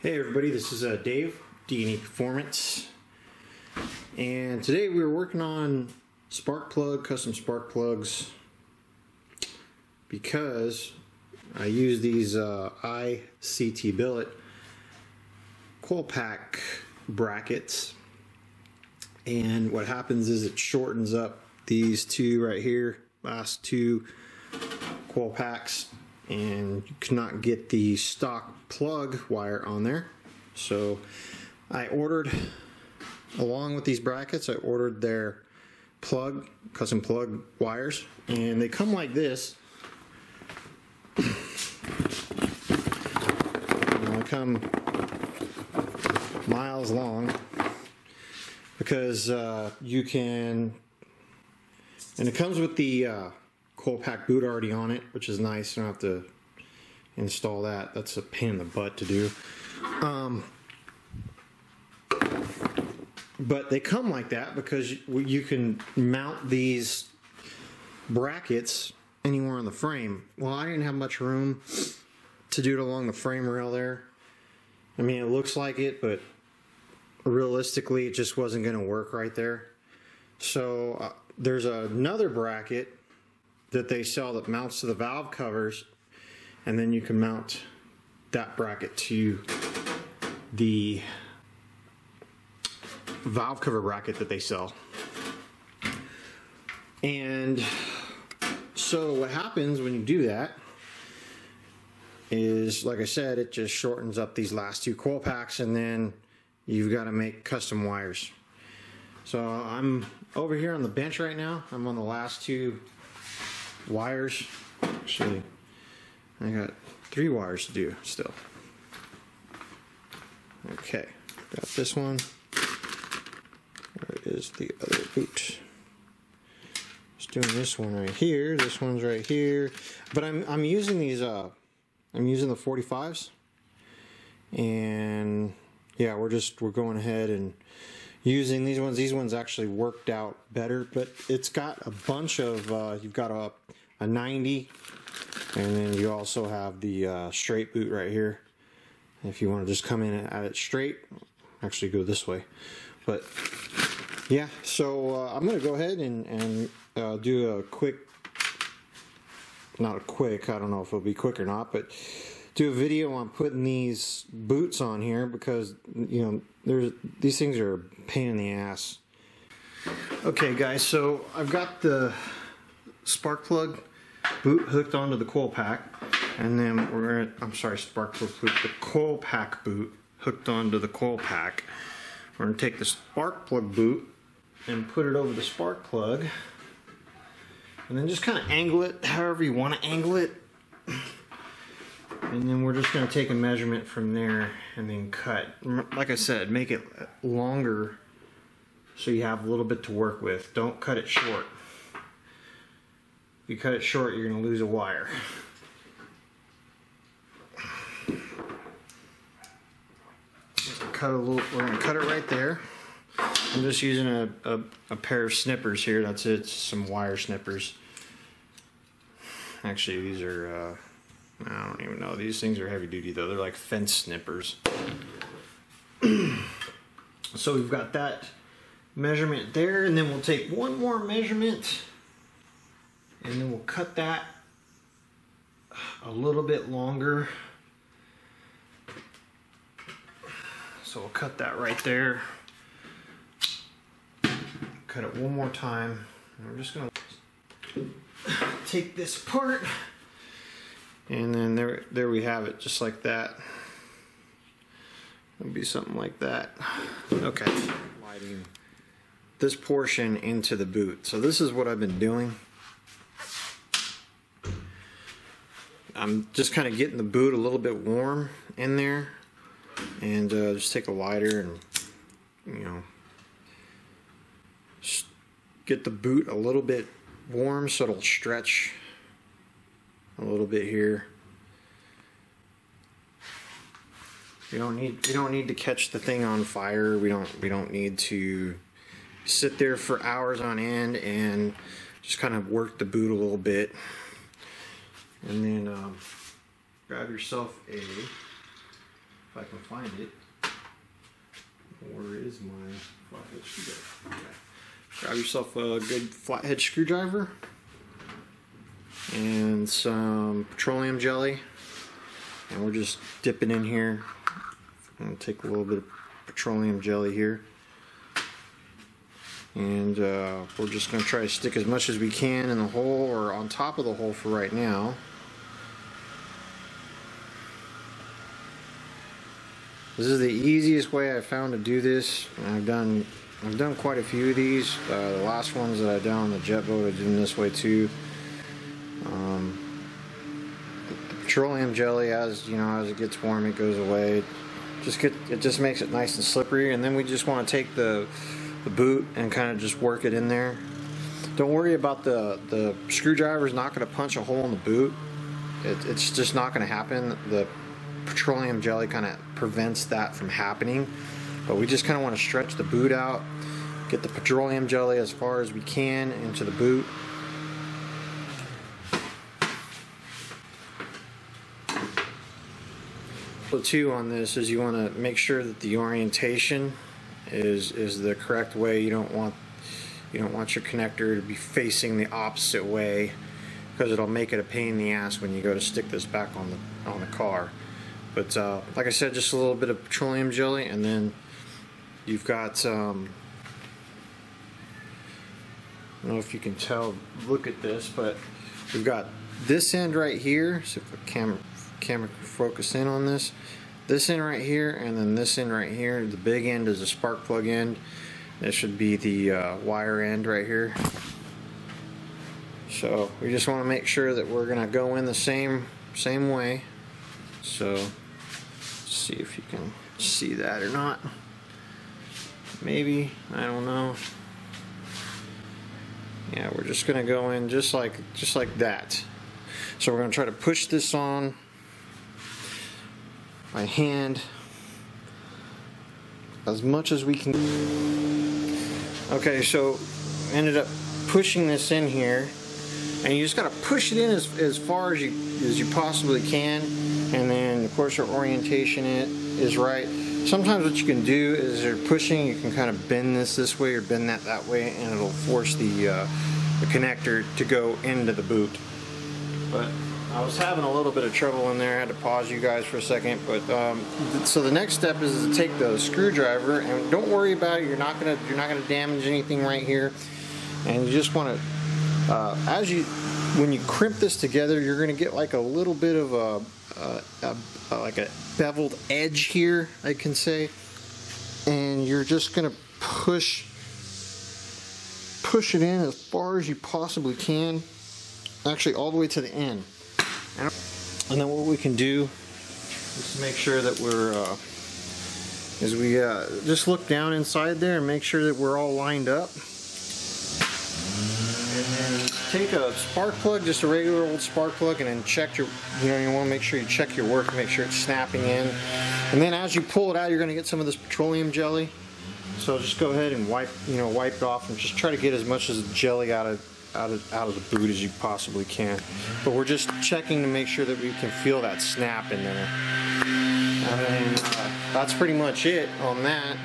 Hey everybody, this is Dave, D&E Performance, and today we were working on custom spark plugs, because I use these ICT billet coil pack brackets, and what happens is it shortens up these two right here, last two coil packs, and you cannot get the stock plug wire on there. So I ordered, along with these brackets, I ordered their custom plug wires, and they come like this. They come miles long, because you can, and it comes with the coil pack boot already on it, which is nice. You don't have to install that. That's a pain in the butt to do. But they come like that because you can mount these brackets anywhere on the frame. Well, I didn't have much room to do it along the frame rail there. I mean, it looks like it, but realistically it just wasn't going to work right there. So there's another bracket that they sell that mounts to the valve covers, and then you can mount that bracket to the valve cover bracket that they sell. And so what happens when you do that is, like I said, it just shortens up these last two coil packs, and then you've got to make custom wires. So I'm over here on the bench right now. I'm on the last two wires. Actually, I got 3 wires to do still. Okay, got this one. Where is the other boot? Just doing this one right here. This one's right here. But I'm using these. I'm using the 45s, and yeah, we're going ahead and using these ones. These ones actually worked out better, but it's got a bunch of. You've got a 90, and then you also have the straight boot right here. If you want to just come in at it straight, actually go this way. But yeah, so I'm going to go ahead and do a quick, not a quick, I don't know if it'll be quick or not, but do a video on putting these boots on here, because you know these things are a pain in the ass. Okay guys, so I've got the spark plug boot hooked onto the coil pack, and then the coil pack boot hooked onto the coil pack. We're going to take the spark plug boot and put it over the spark plug, and then just kind of angle it however you want to angle it, and then we're just going to take a measurement from there and then cut. Like I said, make it longer so you have a little bit to work with. Don't cut it short. If you cut it short, you're going to lose a wire. We're going to cut it right there. I'm just using a pair of snippers here. That's it. Some wire snippers. Actually, these are I don't even know. These things are heavy duty though. They're like fence snippers. So we've got that measurement there, and then we'll take one more measurement, and then we'll cut that a little bit longer. So we'll cut that right there. Cut it one more time. And we're just going to take this apart, and then there we have it, just like that. It'll be something like that. Okay. Sliding this portion into the boot. So this is what I've been doing. I'm just kind of getting the boot a little bit warm in there, and just take a lighter and, you know, just get the boot a little bit warm so it'll stretch a little bit here. We don't need to catch the thing on fire. We don't need to sit there for hours on end, and just kind of work the boot a little bit. And then grab yourself a if I can find it. Where is my flathead screwdriver? Okay. Grab yourself a good flathead screwdriver and some petroleum jelly, and we're just dipping in here. I'm going to take a little bit of petroleum jelly here, and we're just going to try to stick as much as we can in the hole or on top of the hole for right now. This is the easiest way I've found to do this. I've done quite a few of these. The last ones that I've done on the jet boat, I did them this way too. The petroleum jelly, as you know, as it gets warm, it goes away. It just makes it nice and slippery, and then we just want to take the boot and kind of just work it in there. Don't worry about the screwdriver's not going to punch a hole in the boot. It's just not going to happen. The petroleum jelly kind of prevents that from happening, but we just kind of want to stretch the boot out, get the petroleum jelly as far as we can into the boot. So too on this is you want to make sure that the orientation is the correct way. You don't want your connector to be facing the opposite way, because it'll make it a pain in the ass when you go to stick this back on the car. But like I said, just a little bit of petroleum jelly, and then you've got, I don't know if you can tell, look at this, but we've got this end right here. So if the camera can focus in on this end right here, and then this end right here. The big end is a spark plug end. This should be the wire end right here. So we just want to make sure that we're going to go in the same way. So see if you can see that or not. Maybe, I don't know. Yeah, we're just gonna go in just like that. So we're gonna try to push this on by hand as much as we can. Okay, so ended up pushing this in here, and you just gotta push it in as far as you possibly can. And then of course your orientation is right. Sometimes what you can do is you're pushing, you can kind of bend this way or bend that way, and it'll force the connector to go into the boot. But I was having a little bit of trouble in there. I had to pause you guys for a second. But so the next step is to take the screwdriver, and don't worry about it. You're not gonna damage anything right here. And you just want to, when you crimp this together, you're gonna get like a little bit of like a beveled edge here, I can say, and you're just gonna push it in as far as you possibly can, actually all the way to the end. And then what we can do is make sure that just look down inside there and make sure that we're all lined up. And then take a spark plug, just a regular old spark plug, and then check your, you want to make sure you check your work, make sure it's snapping in. And then as you pull it out, you're going to get some of this petroleum jelly. So just go ahead and wipe it off, and just try to get as much as the jelly out of the boot as you possibly can. But we're just checking to make sure that we can feel that snap in there. And then that's pretty much it on that.